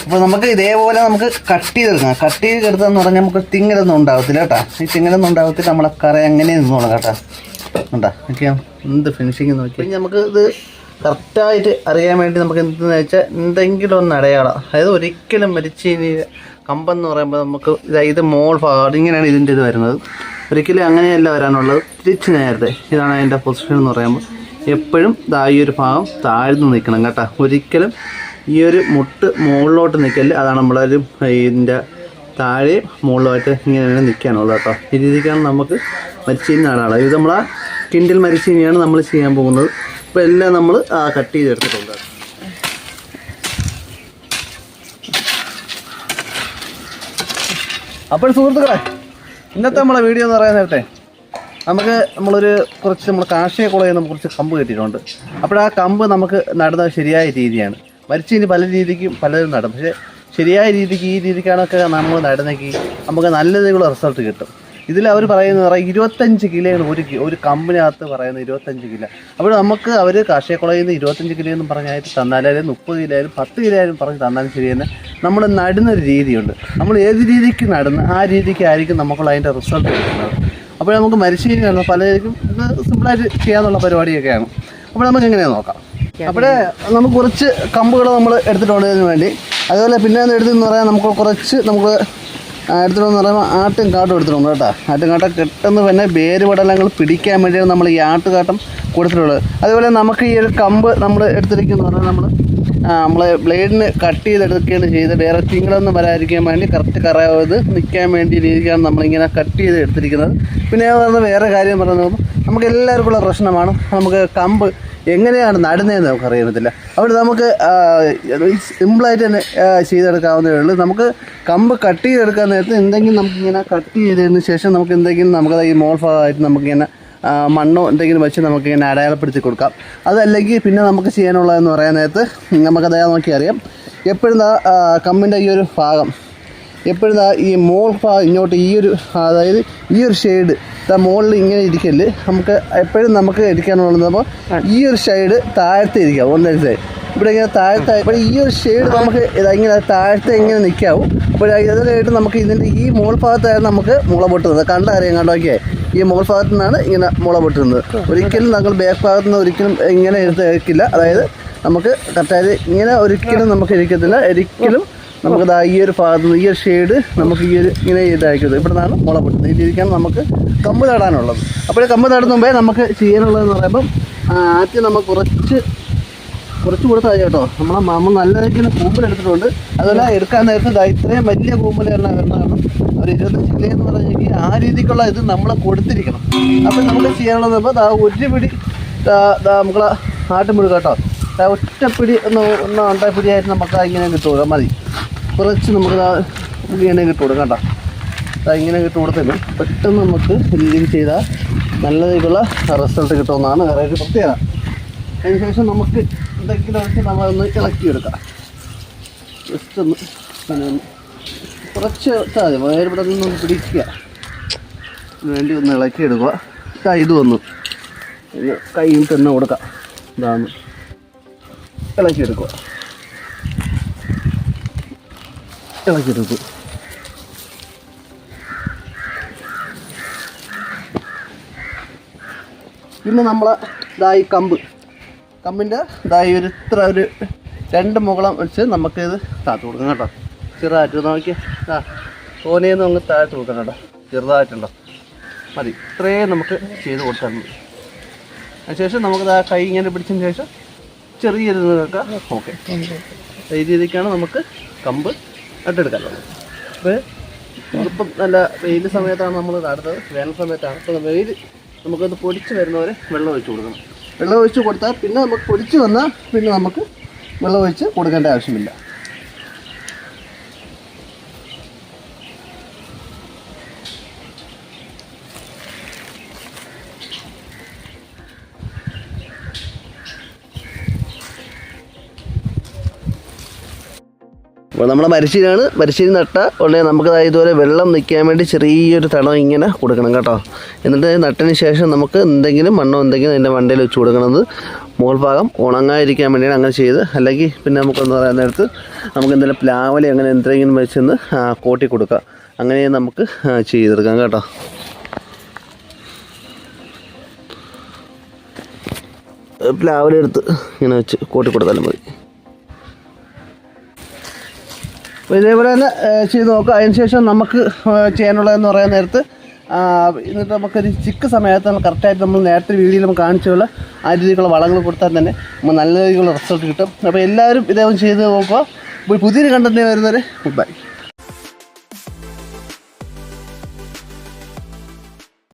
അപ്പോൾ നമുക്ക് ഇതേപോലെ നമുക്ക് കട്ട് ചെയ്തെടുക്കാം. കട്ട് ചെയ്തെടുത്തതെന്ന് പറഞ്ഞാൽ നമുക്ക് തിങ്ങലൊന്നും ഉണ്ടാകത്തില്ല കേട്ടോ. ഈ തിങ്ങലൊന്നും ഉണ്ടാകത്തില്ല. നമ്മളെ കറി അങ്ങനെ നിന്നോളാം കേട്ടോ. ഉണ്ടാ നോക്കിയാൽ എന്ത് ഫിനിഷിങ് നോക്കി. ഇനി നമുക്ക് ഇത് കറക്റ്റായിട്ട് അറിയാൻ വേണ്ടി നമുക്ക് എന്തെന്ന് വെച്ചാൽ എന്തെങ്കിലും ഒന്ന് അടയാളം. അതായത് ഒരിക്കലും മരിച്ചീനി കമ്പെന്ന് പറയുമ്പോൾ നമുക്ക് ഇത് മോൾ ഭാഗം ഇങ്ങനെയാണ് ഇതിൻ്റെ ഇത് വരുന്നത്. ഒരിക്കലും അങ്ങനെയല്ല വരാനുള്ളത്, തിരിച്ച് നേരത്തെ. ഇതാണ് അതിൻ്റെ പൊസിഷൻ എന്ന് പറയുമ്പോൾ എപ്പോഴും ഈ ഒരു ഭാഗം താഴ്ന്നു നിൽക്കണം കേട്ടോ. ഒരിക്കലും ഈ ഒരു മുട്ട് മുകളിലോട്ട് നിൽക്കല്. അതാണ് നമ്മളൊരു ഇതിൻ്റെ താഴെ മുകളിലായിട്ട് ഇങ്ങനെയാണ് നിൽക്കാനുള്ളത് കേട്ടോ. ഈ രീതിക്കാണ് നമുക്ക് മരിച്ചീനി നടാനുള്ളത്. ഇത് നമ്മളാ കിൻഡിൽ മരിച്ചീനിയാണ് നമ്മൾ ചെയ്യാൻ പോകുന്നത്. അപ്പോൾ എല്ലാം നമ്മൾ കട്ട് ചെയ്തെടുത്തിട്ടുണ്ട്. അപ്പോൾ സുഹൃത്തുക്കളെ, ഇന്നത്തെ നമ്മളെ വീഡിയോ എന്ന് പറയാൻ നേരത്തെ നമ്മളൊരു കുറച്ച് നമ്മൾ കാർഷിക കോളേജിൽ നിന്ന് കുറച്ച് കമ്പ് കിട്ടിയിട്ടുണ്ട്. അപ്പോൾ ആ കമ്പ് നമുക്ക് നടുന്നത് ശരിയായ രീതിയാണ്. മരിച്ചീനി പല രീതിക്കും പലരും നടും. പക്ഷേ ശരിയായ രീതിക്ക് ഈ രീതിക്കാണൊക്കെ നമ്മൾ നടുന്നെങ്കിൽ നമുക്ക് നല്ല രീതിയിലുള്ള റിസൾട്ട് കിട്ടും. ഇതിൽ അവർ പറയുന്നത് 25 കിലോയാണ് ഒരു കമ്പിനകത്ത് പറയുന്നത് 25 കിലോ. അപ്പോൾ നമുക്ക് അവർ കാർഷിക കോളേജിൽ നിന്ന് 25 കിലോ എന്നും പറഞ്ഞായിട്ട് തന്നാലും 30 കിലോ ആയാലും 10 കിലോ ആയാലും പറഞ്ഞ് തന്നാലും ശരി തന്നെ നമ്മൾ നടുന്നൊരു രീതിയുണ്ട്. നമ്മൾ ഏത് രീതിക്ക് നടുന്ന ആ രീതിക്കായിരിക്കും നമുക്കുള്ള അതിൻ്റെ റിസൾട്ട് കിട്ടുന്നത്. അപ്പോൾ നമുക്ക് മരിച്ചീനി നടുന്ന പലർക്കും സിമ്പിളായിട്ട് ചെയ്യാനുള്ള പരിപാടിയൊക്കെയാണ്. അപ്പോൾ നമുക്ക് എങ്ങനെയാണ് നോക്കാം. അവിടെ നമുക്ക് കുറച്ച് കമ്പുകൾ നമ്മൾ എടുത്തിട്ടുള്ളതിന് വേണ്ടി, അതുപോലെ പിന്നെ എടുത്തെന്ന് പറയാൻ നമുക്ക് കുറച്ച് എടുത്തിട്ടെന്ന് പറയുമ്പോൾ ആട്ടും കാട്ടും എടുത്തിട്ടുണ്ട് കേട്ടോ. ആട്ടും കാട്ടം കിട്ടുന്ന പിന്നെ വേരുപടലങ്ങൾ പിടിക്കാൻ വേണ്ടിയാണ് നമ്മൾ ഈ ആട്ടുകാട്ടം കൊടുത്തിട്ടുള്ളത്. അതുപോലെ നമുക്ക് ഈ ഒരു കമ്പ് നമ്മൾ എടുത്തിരിക്കുന്നത് പറഞ്ഞാൽ നമ്മൾ ബ്ലേഡിന് കട്ട് ചെയ്തെടുക്കുകയാണ് ചെയ്ത് വേറെ തിങ്ങളൊന്നും വരാതിരിക്കാൻ വേണ്ടി കറക്റ്റ് കറയാത് നിൽക്കാൻ വേണ്ടി രീതിക്കാണ് നമ്മളിങ്ങനെ കട്ട് ചെയ്ത് എടുത്തിരിക്കുന്നത്. പിന്നെ പറഞ്ഞ വേറെ കാര്യം പറയുന്നത് നമുക്ക് എല്ലാവർക്കുള്ള പ്രശ്നമാണ് നമുക്ക് കമ്പ് എങ്ങനെയാണ് നടുന്നതെന്ന് നമുക്ക് അറിയത്തില്ല. അവിടെ നമുക്ക് സിമ്പിളായിട്ട് തന്നെ ചെയ്തെടുക്കാവുന്നതേ ഉള്ളൂ. നമുക്ക് കമ്പ് കട്ട് ചെയ്തെടുക്കാൻ നേരത്തെ എന്തെങ്കിലും നമുക്കിങ്ങനെ കട്ട് ചെയ്തതിന് ശേഷം നമുക്ക് എന്തെങ്കിലും നമുക്കത് ഈ മോൾ ഭാഗമായിട്ട് നമുക്കിങ്ങനെ മണ്ണോ എന്തെങ്കിലും വെച്ച് നമുക്കിങ്ങനെ അടയാളപ്പെടുത്തി കൊടുക്കാം. അതല്ലെങ്കിൽ പിന്നെ നമുക്ക് ചെയ്യാനുള്ളതെന്ന് പറയാൻ നേരത്ത് നമുക്കത് നോക്കി അറിയാം. എപ്പോഴും കമ്പിൻ്റെ ഈ ഒരു ഭാഗം എപ്പോഴും ഈ മോൾ ഭാഗം ഇങ്ങോട്ട് അതായത് ഈ ഒരു ഷെയ്ഡ് മുകളിൽ ഇങ്ങനെ ഇരിക്കല് നമുക്ക് എപ്പോഴും നമുക്ക് എടുക്കാനുള്ളത്. അപ്പോൾ ഈ ഒരു ഷെയ്ഡ് താഴത്തെ ഇരിക്കാം. ഒന്നെടുത്ത് ഇവിടെ ഇങ്ങനെ താഴത്തെ ഇപ്പോൾ ഈ ഒരു ഷെയ്ഡ് നമുക്ക് ഇങ്ങനെ താഴത്തെ ഇങ്ങനെ നിൽക്കാവും. അപ്പോൾ ഇതിലായിട്ട് നമുക്ക് ഇതിൻ്റെ ഈ മോൾ ഭാഗത്തായിരുന്നു നമുക്ക് മുള പൊട്ടുന്നത്. കണ്ടറിയാം കണ്ടോക്കെ ഈ മോൾ ഭാഗത്തു നിന്നാണ് ഇങ്ങനെ മുള പൊട്ടുന്നത്. ഒരിക്കലും നമ്മൾ ബാക്ക് ഭാഗത്തു നിന്ന് ഒരിക്കലും ഇങ്ങനെ എടുക്കില്ല. അതായത് നമുക്ക് കറക്റ്റായിട്ട് ഇങ്ങനെ ഒരിക്കലും നമുക്ക് ഇരിക്കത്തില്ല. ഒരിക്കലും നമുക്ക് ഈ ഒരു ഭാഗത്ത് നിന്ന് ഈ ഒരു ഷെയ്ഡ് നമുക്ക് ഇങ്ങനെ ഇതാക്കുന്നത് ഇവിടെ നിന്നാണ് മുള പൊട്ടുന്നത്. ഈ രീതിക്കാണ് നമുക്ക് കമ്പ് നടാനുള്ളത്. അപ്പോൾ കമ്പ് നടുന്ന മുമ്പേ നമുക്ക് ചെയ്യാനുള്ളതെന്ന് പറയുമ്പം ആദ്യം നമുക്ക് കുറച്ച് കൊടുത്താൽ കേട്ടോ. നമ്മൾ നല്ല രീതിയിൽ കൂമ്പലെടുത്തിട്ടുണ്ട്. അതുപോലെ എടുക്കാൻ നേരത്തെ ഇത്രയും വലിയ കൂമ്പലെല്ലാം വരുന്നതാണ് ഒരു 25 കിലോ എന്ന് പറഞ്ഞെങ്കിൽ ആ രീതിക്കുള്ള ഇത് നമ്മൾ കൊടുത്തിരിക്കണം. അപ്പം നമുക്ക് ചെയ്യാനുള്ളത് ഇപ്പോൾ ഒരു പിടി നമ്മളെ ആട്ടുമുഴുക കേട്ടോ. ഒറ്റപ്പിടി ഒന്ന് ഒണ്ടാപ്പിടിയായിട്ട് നമുക്ക് ഇങ്ങനെ കിട്ടുക മതി. കുറച്ച് നമുക്ക് ഇങ്ങനെ കിട്ടു കൊടുക്കാം കേട്ടോ. ഇങ്ങനെ കിട്ടു കൊടുത്തത് പെട്ടെന്ന് നമുക്ക് രീതിയിൽ ചെയ്താൽ നല്ല രീതിയിലുള്ള റിസൾട്ട് കിട്ടുമെന്നാണ് വേറെ ഒരു പ്രത്യേകത. അതിനുശേഷം നമുക്ക് എന്തെങ്കിലും വെച്ച് നമ്മളൊന്ന് ഇളക്കിയെടുക്കാം. ജസ്റ്റ് ഒന്ന് കുറച്ച് വെച്ചാൽ മതി. ഇവിടെ നിന്നൊന്ന് പിടിക്കുക വേണ്ടി ഒന്ന് ഇളക്കിയെടുക്കുക. ഇത് വന്നു കയ്യിൽ തന്നെ കൊടുക്കാം. ഇതാണ് ഇളക്കിയെടുക്കുക. ഇളക്കിയെടുക്കും. പിന്നെ നമ്മൾ ഈ കമ്പിൻ്റെ ഇത്ര ഒരു 2 മുകളം വെച്ച് നമുക്കിത് താഴ്ത്ത് കൊടുക്കാം കേട്ടോ. ചെറുതായിട്ട് നോക്കി തോനെയൊന്നും അങ്ങ് താഴ്ത്ത് കൊടുക്കണം കേട്ടോ. ചെറുതായിട്ടുണ്ടോ മതി. ഇത്രയും നമുക്ക് ചെയ്ത് കൊടുത്താൽ മതി. അതിനുശേഷം നമുക്ക് കൈ ഇങ്ങനെ പിടിച്ചതിന് ശേഷം ചെറിയൊരു നോക്കാം. ഓക്കെ, ഈ രീതിക്കാണ് നമുക്ക് കമ്പ് നട്ടെടുക്കാനുള്ളത്. അപ്പോൾ ഇതിപ്പം നല്ല വെയിൽ സമയത്താണ് നമ്മൾ നടുന്നത്. വേനൽ സമയത്താണ്. അപ്പോൾ വെയിൽ നമുക്കത് പൊടിച്ച് വരുന്നവരെ വെള്ളം ഒഴിച്ച് കൊടുക്കണം. വെള്ളം ഒഴിച്ച് കൊടുത്താൽ പിന്നെ നമുക്ക് പൊടിച്ച് വന്നാൽ പിന്നെ നമുക്ക് വെള്ളം ഒഴിച്ച് കൊടുക്കേണ്ട ആവശ്യമില്ല. അപ്പോൾ നമ്മളെ മരിച്ചീനി നട്ട ഉടനെ നമുക്ക് ഇതുപോലെ വെള്ളം നിൽക്കാൻ വേണ്ടി ചെറിയൊരു തടം ഇങ്ങനെ കൊടുക്കണം കേട്ടോ. എന്നിട്ട് നട്ടതിന് ശേഷം നമുക്ക് എന്തെങ്കിലും മണ്ണോ എന്തെങ്കിലും അതിൻ്റെ മണ്ടയിൽ വെച്ച് കൊടുക്കണത് മുകൾ ഭാഗം ഉണങ്ങാതിരിക്കാൻ വേണ്ടിയാണ് അങ്ങനെ ചെയ്ത്. അല്ലെങ്കിൽ പിന്നെ നമുക്കെന്ന് പറയുന്ന നേരത്ത് നമുക്ക് എന്തെങ്കിലും പ്ലാവലി അങ്ങനെ എന്തെങ്കിലും വെച്ചൊന്ന് കോട്ടി കൊടുക്കാം. അങ്ങനെ നമുക്ക് ചെയ്തെടുക്കാം കേട്ടോ. പ്ലാവലി എടുത്ത് ഇങ്ങനെ വെച്ച് കോട്ടി കൊടുത്താലും മതി. അപ്പോൾ ഇതേപോലെ തന്നെ ചെയ്ത് നോക്കുക. അതിനുശേഷം നമുക്ക് ചെയ്യാനുള്ളതെന്ന് പറയാൻ നേരത്ത് എന്നിട്ട് നമുക്കൊരു ചിക്ക് സമയത്ത് നമ്മൾ കറക്റ്റായിട്ട് നമ്മൾ നേരത്തെ വീഡിയോയിൽ നമ്മൾ കാണിച്ചുള്ള ആ രീതിക്കുള്ള വളങ്ങൾ കൊടുത്താൽ തന്നെ നമ്മൾ നല്ല രീതിയിലുള്ള റിസൾട്ട് കിട്ടും. അപ്പോൾ എല്ലാവരും ഇതേപോലെ ചെയ്ത് നോക്കുക. പുതിയൊരു കണ്ടന്റ് വരുന്നവരെ ഗുഡ് ബൈ.